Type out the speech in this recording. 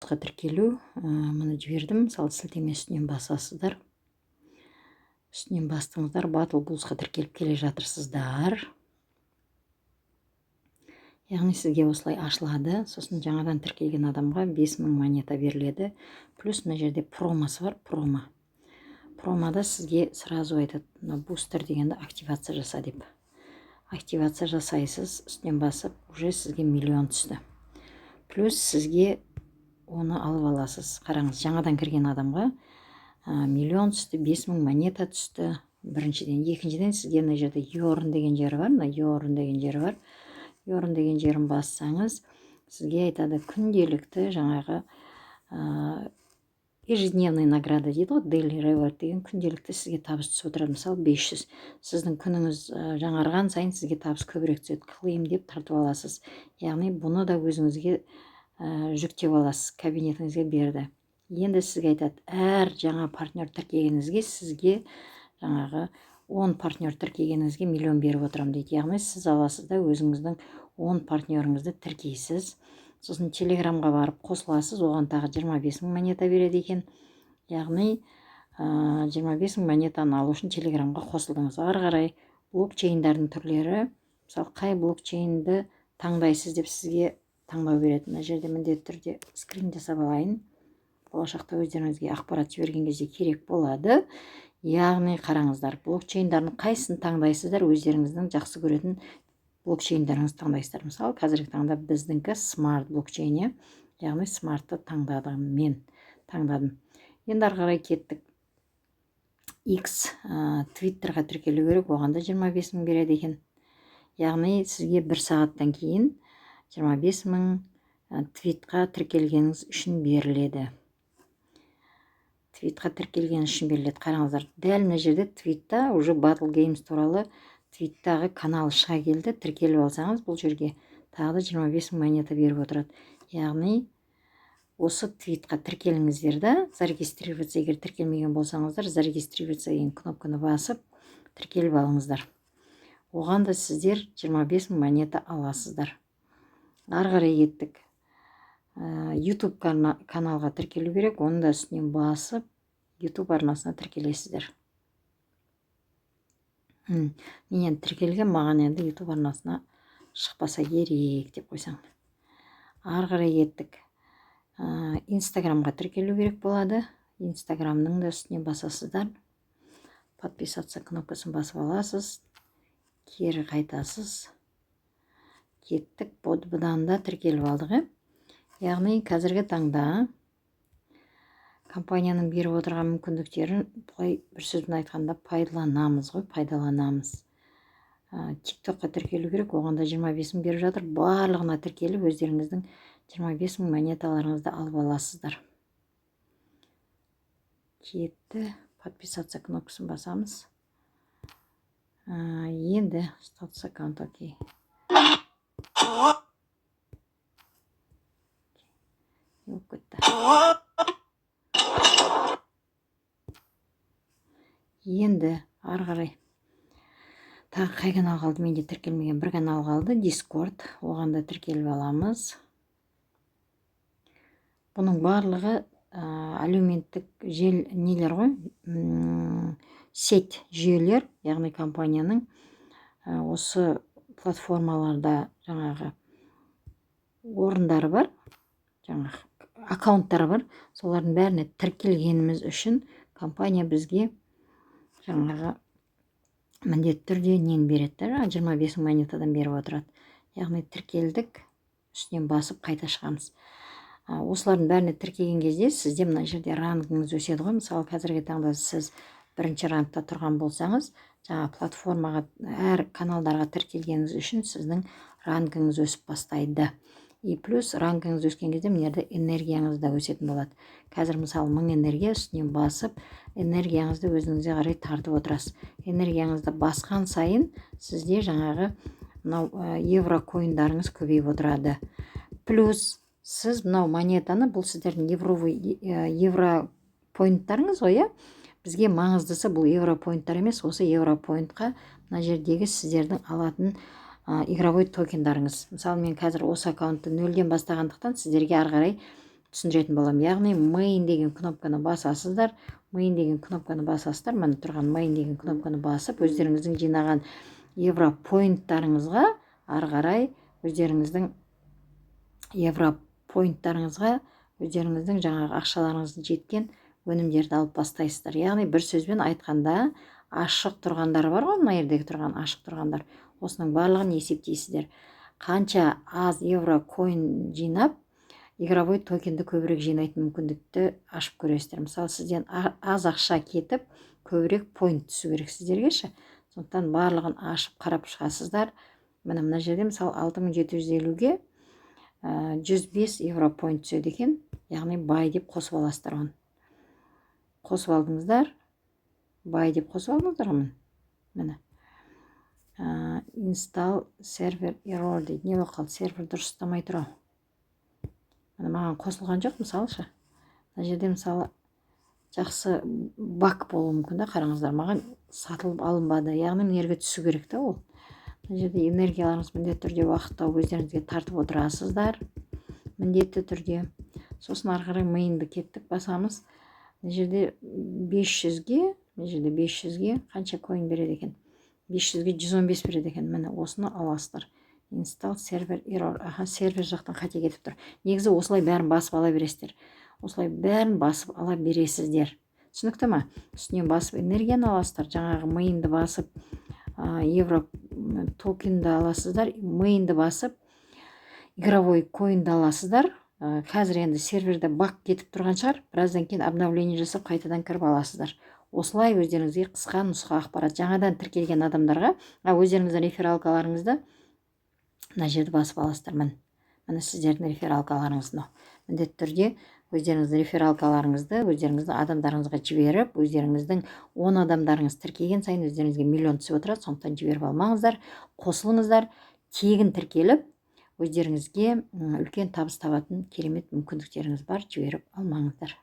тіркелу мұны жібердім. Мысалы сілтеме үстінен басасыздар. Үстінен бастыңыздар, Battle Bluesқа тіркеліп келе жатырсыздар. Яғни сізге осылай ашылады. Сосын жаңадан тіркелген адамға 5000 монета беріледі. Плюс мына жерде промосы бар, промо. Промода сізге сразу айтады, бустер дегенді активация жаса деп. Активация жасайсыз, үстінен басып, уже сізге миллион түсті. Плюс сізге оны алып аласыз. Қараңыз, жаңадан кірген адамға миллион түсті, 5000 монета түсті. Біріншіден, екіншіден сізге мына жерде Йорн деген жері бар, Йорн деген жері бар. Йорн деген жерін бассаңыз, сізге айтады күнделікті жаңағы ежедневный награда дейді ғой, daily reward деген күнделікті сізге табыс түсіп отырады. Мысалы 500. Сіздің күніңіз жаңарған сайын сізге табыс көбірек түседі. Клейм деп тартып аласыз. Яғни бұны да өзіңізге жүктеп аласыз, кабинетіңізге берді. Енді сізге айтады, әр жаңа партнер тіркегеніңізге сізге жаңағы 10 партнер тіркегеніңізге миллион беріп отырам дейді. Яғни сіз аласыз да өзіңіздің 10 партнеріңізді тіркейсіз. Сосын телеграмға барып қосыласыз, оған тағы 25000 монета береді екен. Яғни 25000 монетаны алу үшін телеграмға қосылдыңыз. Ары қарай блокчейндардың түрлері, мысалы қай блокчейнді таңдайсыз деп сізге таңдау береді. Мына жерде міндетті түрде скрин жасап алайын. Болашақта өздеріңізге ақпарат жіберген кезде керек болады. Яғни қараңыздар, блокчейндардың қайсысын таңдайсыздар, өздеріңіздің жақсы көретін блокчейндарыңыз таңдайсыздар. Мысалы, қазіргі таңда біздіңкі смарт блокчейні, яғни смартты таңдадым, мен таңдадым. Енді ары қарай кеттік. X Twitterға тіркелу керек, оғанда 25000 береді екен. Яғни сізге 1 сағаттан кейін 25000 твитқа тіркелгеніңіз үшін беріледі. Твитқа тіркелген үшін беріледі. Қараңыздар, дәл мына жерде твитта уже Battle Games туралы твиттағы канал шыға келді. Тіркеліп алсаңыз, бұл жерге тағы 25000 монета беріп отырады. Яғни осы твитқа тіркеліңіздер да, зарегистрироваться, егер тіркелмеген болсаңыздар, зарегистрироваться деген кнопканы басып тіркеліп алыңыздар. Оған да сіздер 25000 монета аласыздар. Ары қарай кеттік. YouTube каналға тіркелу керек, оны да үстінен басып YouTube арнасына тіркелесіздер. Менен тіркелген, маған енді YouTube арнасына шықпаса керек деп қойсаң. Ары қарай кеттік. Instagramға тіркелу керек болады. Instagramның да үстінен басасыздар. Подписаться кнопкасын басып аласыз. Кері қайтасыз. Кеттік. Бұдан да тіркеліп алдық. Яғни қазіргі таңда компанияның беріп отырған мүмкіндіктерін бұлай бір сөзбен айтқанда пайдаланамыз ғой, пайдаланамыз. TikTokқа тіркелу керек, оғанда 25000 беріп жатыр. Барлығына тіркеліп, өздеріңіздің 25000 монеталарыңызды алып аласыздар. Кетті. Подписаться кнопкасын басамыз. Енді статус аккаунт, окей. Енді ары қарай тағы қай канал қалды? Менде тіркелмеген бір канал қалды, Discord. Оған да тіркеліп аламыз. Бұның барлығы әлеуметтік жел нелер ғой, сет жүйелер, яғни компанияның осы платформаларда жаңағы орындары бар, жаңағы аккаунттары бар. Солардың бәріне тіркелгеніміз үшін компания бізге жаңағы міндетті түрде нен береді, 25000 монетадан беріп отырады. Яғни тіркелдік, үстінен басып қайта шығамыз. Осылардың бәріне тіркеген кезде сізде мына жерде рангыңыз өседі ғой. Мысалы, қазіргі таңда сіз бірінші рангта тұрған болсаңыз, жаңа платформаға, әр каналдарға тіркелгеніңіз үшін сіздің рангыңыз өсіп бастайды. И плюс рангыңыз өскен кезде мынерде энергияңыз да өсетін болады. Қазір мысалы 1000 энергия, үстінен басып, энергияңызды өзіңізге қарай тартып отырасыз. Энергияңызды басқан сайын сізде жаңағы евро койындарыңыз көбейіп отырады. Плюс сіз мынау монетаны, бұл сіздердің евро поинттарыңыз ғой, бізге маңыздысы бұл евро поинттар емес, осы евро поинтқа мына жердегі сіздердің алатын игровой токендарыңыз. Мысалы, мен қазір осы аккаунтты 0-ден бастағандықтан сіздерге ары қарай түсіндіретін боламын. Яғни мейн деген кнопканы басасыздар. Мейн деген кнопканы басасыздар. Міне тұрған мейн деген кнопканы басып, өздеріңіздің жинаған европойнттарыңызға ары қарай өздеріңіздің өздеріңіздің жаңағы ақшаларыңыздың жеткен өнімдерді алып бастайсыздар. Яғни бір сөзбен айтқанда, ашық тұрғандар бар ғой, мына жердегі тұрған ашық тұрғандар. Осының барлығын есептейсіздер. Қанша аз евро койн жинап, игровой токенді көбірек жинайтын мүмкіндікті ашып көресіздер. Мысалы, сізден аз ақша кетіп, көбірек point түсу керек сіздерге ше. Сондықтан барлығын ашып қарап шығасыздар. Мына жерде мысалы 6750-ге 105 евро point түседі екен. Яғни бай деп қосып аласыздар оны. Қосып алдыңыздар. Бай деп қосып алдыңыздар оны. Міне. Install server error дейді. Не болып қалды? Сервер дұрыс істемей тұр. Маған қосылған жоқ, мысалшы. Мына жерде мысалы жақсы бак болуы мүмкін да, қараңыздар, маған сатылып алынбады. Яғни мына жерге түсу керек та ол. Мына жерде энергияларыңыз міндетті түрде уақыт тауып өздеріңізге тартып отырасыздар. Міндетті түрде. Сосын ары қарай мейнді кеттік, басамыз. Мына жерде 500-ге, мына жерде 500-ге қанша койн береді екен? 500-ге 115 береді екен. Міне осыны аласыздар. Install server error. Сервер жақтан қате кетіп тұр. Негізі осылай бәрін басып ала бересіздер. Осылай бәрін басып ала бересіздер. Түсінікті ма? Үстінен басып энергияны аласыздар. Жаңағы мейнді басып, евро токенді аласыздар. Мейнді басып, игровой койнды аласыздар. Қазір енді серверде баг кетіп тұрған шығар. Біраздан кейін обновление жасап, қайтадан кіріп аласыздар. Осылай өздеріңізге қысқа нұсқа ақпарат. Жаңадан тіркелген адамдарға өздеріңіздің рефералкаларыңызды мына жерді басып аласыздар. Міне сіздердің рефералкаларыңызды. Міндетті түрде өздеріңіздің рефералкаларыңызды өздеріңіздің адамдарыңызға жіберіп, өздеріңіздің 10 адамдарыңыз тіркеген сайын өздеріңізге миллион түсіп отырады. Сондықтан жіберіп алмаңыздар, қосылыңыздар, тегін тіркеліп, өздеріңізге үлкен табыс табатын керемет мүмкіндіктеріңіз бар, жіберіп алмаңыздар.